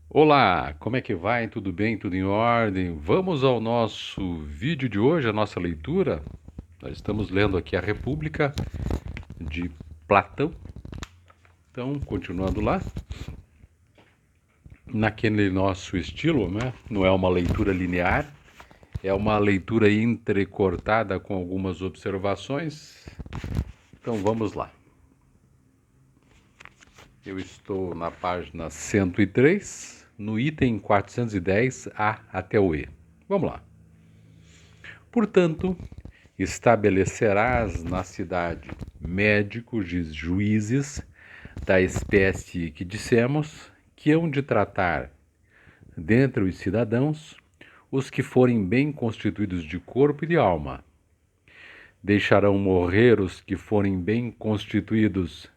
Olá, como é que vai? Tudo bem? Tudo em ordem? Vamos ao nosso vídeo de hoje, a nossa leitura. Nós estamos lendo aqui a República de Platão. Então, continuando lá, naquele nosso estilo, né? Não é uma leitura linear, é uma leitura entrecortada com algumas observações. Então, vamos lá. Eu estou na página 103, no item 410, A até o E. Vamos lá. Portanto, estabelecerás na cidade médicos e juízes da espécie que dissemos, que hão de tratar, dentre os cidadãos, os que forem bem constituídos de corpo e de alma. Deixarão morrer os que forem bem constituídos.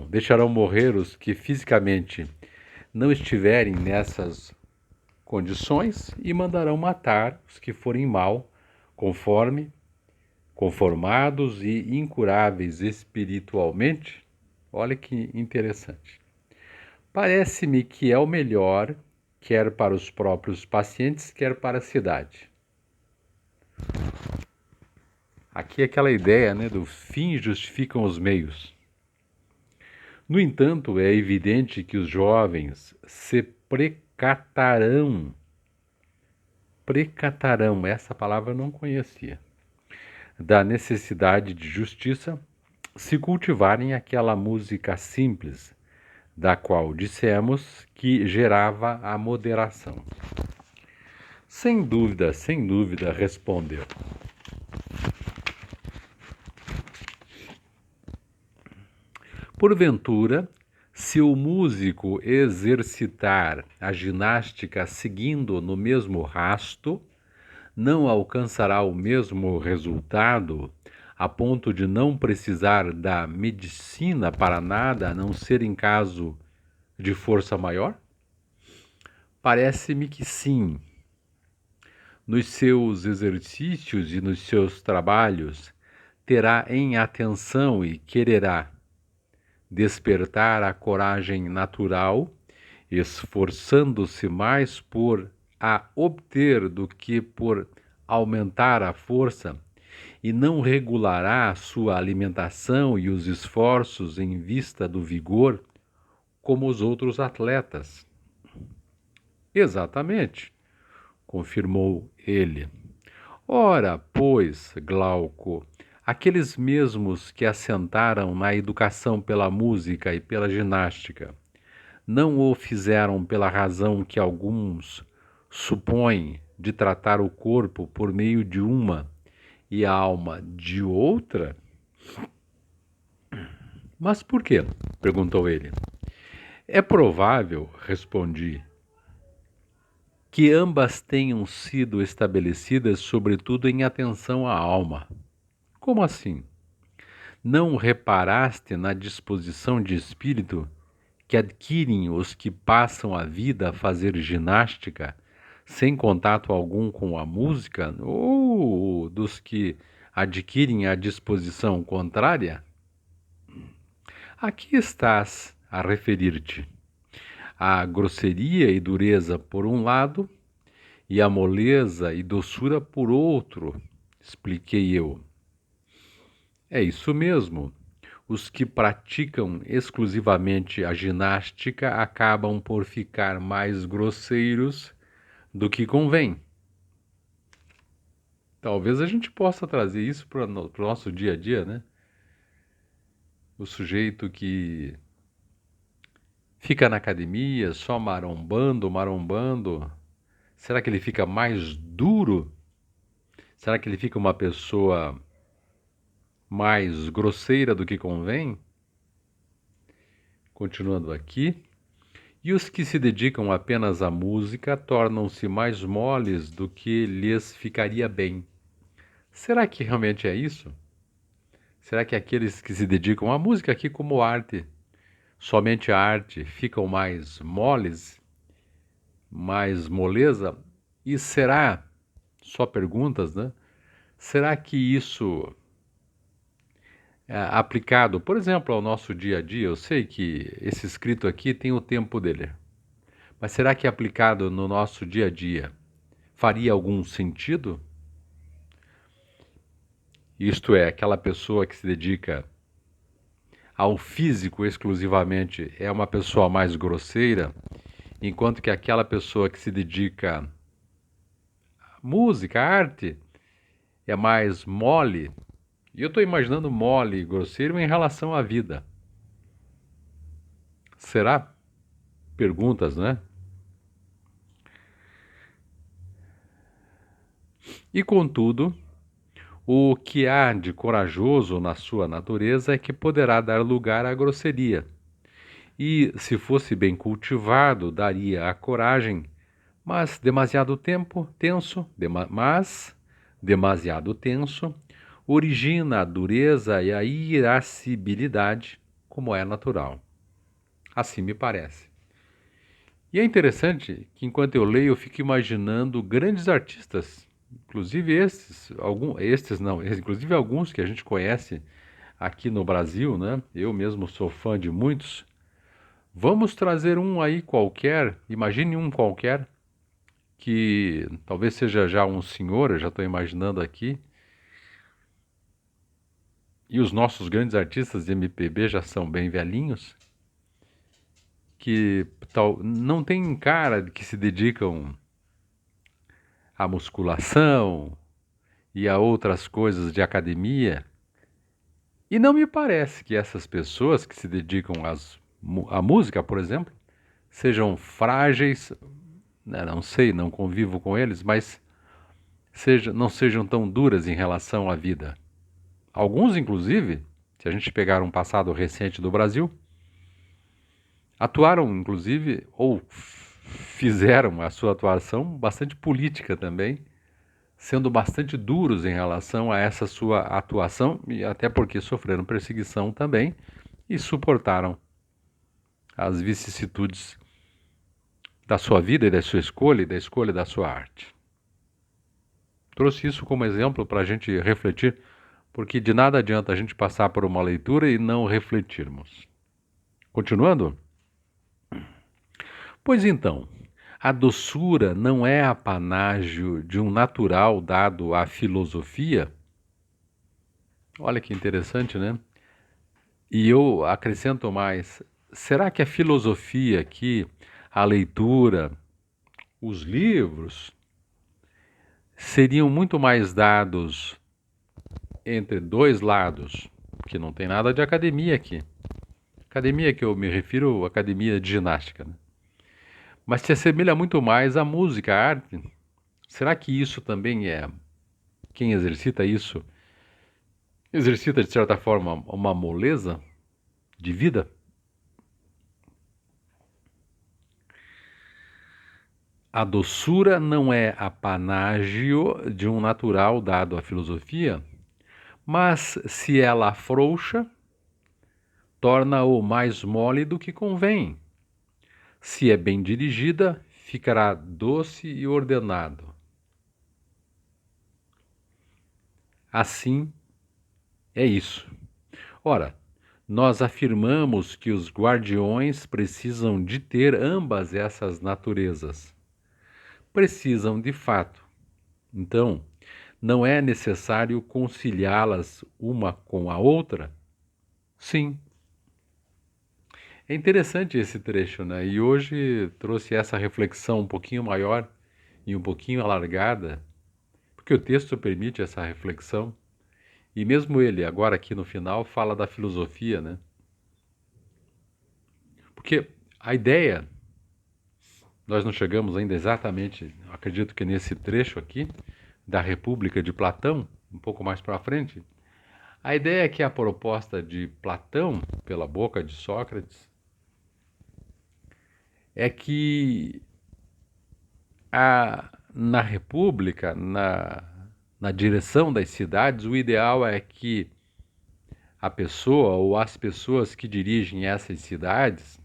Deixarão morrer os que fisicamente não estiverem nessas condições e mandarão matar os que forem mal, conformados e incuráveis espiritualmente. Olha que interessante. Parece-me que é o melhor, quer para os próprios pacientes, quer para a cidade. Aqui é aquela ideia, né, do fim justificam os meios. No entanto, é evidente que os jovens se precatarão, essa palavra eu não conhecia, da necessidade de justiça, se cultivarem aquela música simples, da qual dissemos que gerava a moderação. Sem dúvida, respondeu. Porventura, se o músico exercitar a ginástica seguindo no mesmo rasto, não alcançará o mesmo resultado, a ponto de não precisar da medicina para nada, a não ser em caso de força maior? Parece-me que sim. Nos seus exercícios e nos seus trabalhos, terá em atenção e quererá despertar a coragem natural, esforçando-se mais por a obter do que por aumentar a força, e não regulará a sua alimentação e os esforços em vista do vigor, como os outros atletas. Exatamente, confirmou ele. Ora, pois, Glauco, aqueles mesmos que assentaram na educação pela música e pela ginástica, não o fizeram pela razão que alguns supõem de tratar o corpo por meio de uma e a alma de outra? Mas por quê? Perguntou ele. É provável, respondi, que ambas tenham sido estabelecidas sobretudo em atenção à alma. Como assim? Não reparaste na disposição de espírito que adquirem os que passam a vida a fazer ginástica sem contato algum com a música, ou dos que adquirem a disposição contrária? Aqui estás a referir-te à grosseria e dureza por um lado e à moleza e doçura por outro, expliquei eu. É isso mesmo. Os que praticam exclusivamente a ginástica acabam por ficar mais grosseiros do que convém. Talvez a gente possa trazer isso para o nosso dia a dia, né? O sujeito que fica na academia só marombando, será que ele fica mais duro? Será que ele fica uma pessoa mais grosseira do que convém? Continuando aqui. E os que se dedicam apenas à música tornam-se mais moles do que lhes ficaria bem. Será que realmente é isso? Será que aqueles que se dedicam à música aqui como arte, somente a arte, ficam mais moles, mais moleza? E será, só perguntas, né? Será que isso aplicado, por exemplo, ao nosso dia a dia. Eu sei que esse escrito aqui tem o tempo dele, mas será que aplicado no nosso dia a dia faria algum sentido? Isto é, aquela pessoa que se dedica ao físico exclusivamente é uma pessoa mais grosseira, enquanto que aquela pessoa que se dedica à música, à arte, é mais mole. E eu estou imaginando mole e grosseiro em relação à vida. Será? Perguntas, né? E contudo, o que há de corajoso na sua natureza é que poderá dar lugar à grosseria. E, se fosse bem cultivado, daria a coragem, mas demasiado tempo, tenso, demasiado tenso, origina a dureza e a irascibilidade, como é natural. Assim me parece. E é interessante que enquanto eu leio, eu fico imaginando grandes artistas, inclusive inclusive alguns que a gente conhece aqui no Brasil, né? Eu mesmo sou fã de muitos. Vamos trazer um aí qualquer, imagine um qualquer, que talvez seja já um senhor, eu já estou imaginando aqui. E os nossos grandes artistas de MPB já são bem velhinhos, que não tem cara de que se dedicam à musculação e a outras coisas de academia. E não me parece que essas pessoas que se dedicam à música, por exemplo, sejam frágeis, né, não sei, não convivo com eles, mas não sejam tão duras em relação à vida. Alguns, inclusive, se a gente pegar um passado recente do Brasil, atuaram, inclusive, ou fizeram a sua atuação bastante política também, sendo bastante duros em relação a essa sua atuação, e até porque sofreram perseguição também e suportaram as vicissitudes da sua vida e da sua escolha e da escolha da sua arte. Trouxe isso como exemplo para a gente refletir, porque de nada adianta a gente passar por uma leitura e não refletirmos. Continuando? Pois então, a doçura não é apanágio de um natural dado à filosofia? Olha que interessante, né? E eu acrescento mais: será que a filosofia aqui, a leitura, os livros, seriam muito mais dados entre dois lados? Que não tem nada de academia aqui. Academia que eu me refiro, academia de ginástica, né? Mas se assemelha muito mais à música, à arte. Será que isso também quem exercita isso, exercita de certa forma uma moleza de vida? A doçura não é apanágio de um natural dado à filosofia, mas se ela afrouxa, torna-o mais mole do que convém. Se é bem dirigida, ficará doce e ordenado. Assim é isso. Ora, nós afirmamos que os guardiões precisam de ter ambas essas naturezas. Precisam de fato. Então, não é necessário conciliá-las uma com a outra? Sim. É interessante esse trecho, né? E hoje trouxe essa reflexão um pouquinho maior e um pouquinho alargada, porque o texto permite essa reflexão. E mesmo ele, agora aqui no final, fala da filosofia, né? Porque a ideia, nós não chegamos ainda exatamente, acredito que nesse trecho aqui, da República de Platão, um pouco mais para frente, a ideia é que a proposta de Platão, pela boca de Sócrates, é que na República, na direção das cidades, o ideal é que a pessoa ou as pessoas que dirigem essas cidades,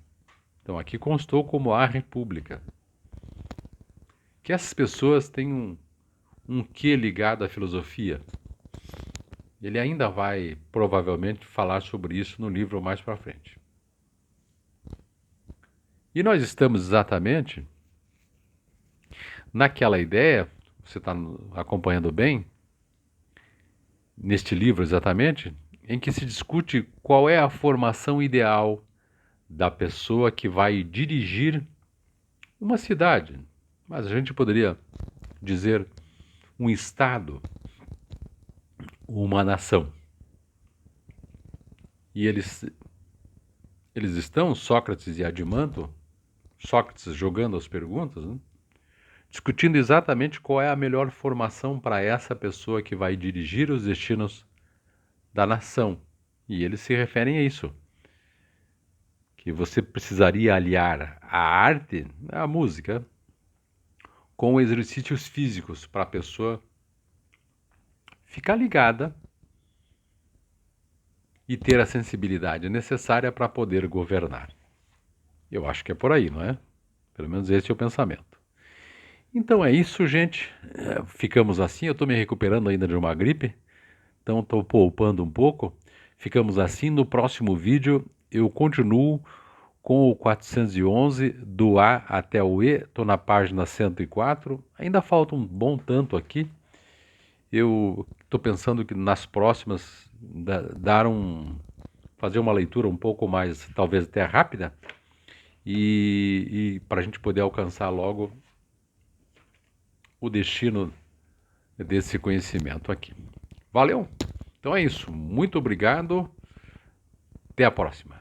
então aqui constou como a República, que essas pessoas tenham um quê ligado à filosofia. Ele ainda vai, provavelmente, falar sobre isso no livro mais para frente. E nós estamos exatamente naquela ideia, você está acompanhando bem, neste livro exatamente, em que se discute qual é a formação ideal da pessoa que vai dirigir uma cidade. Mas a gente poderia dizer um estado, uma nação. E eles estão, Sócrates e Adimanto, Sócrates jogando as perguntas, né? Discutindo exatamente qual é a melhor formação para essa pessoa que vai dirigir os destinos da nação. E eles se referem a isso, que você precisaria aliar a arte, a música, com exercícios físicos para a pessoa ficar ligada e ter a sensibilidade necessária para poder governar. Eu acho que é por aí, não é? Pelo menos esse é o pensamento. Então é isso, gente. Ficamos assim. Eu estou me recuperando ainda de uma gripe, então estou poupando um pouco. Ficamos assim. No próximo vídeo eu continuo com o 411 do A até o E. Estou na página 104. Ainda falta um bom tanto aqui. Eu estou pensando que nas próximas fazer uma leitura um pouco mais, talvez até rápida, e para a gente poder alcançar logo o destino desse conhecimento aqui. Valeu? Então é isso. Muito obrigado. Até a próxima.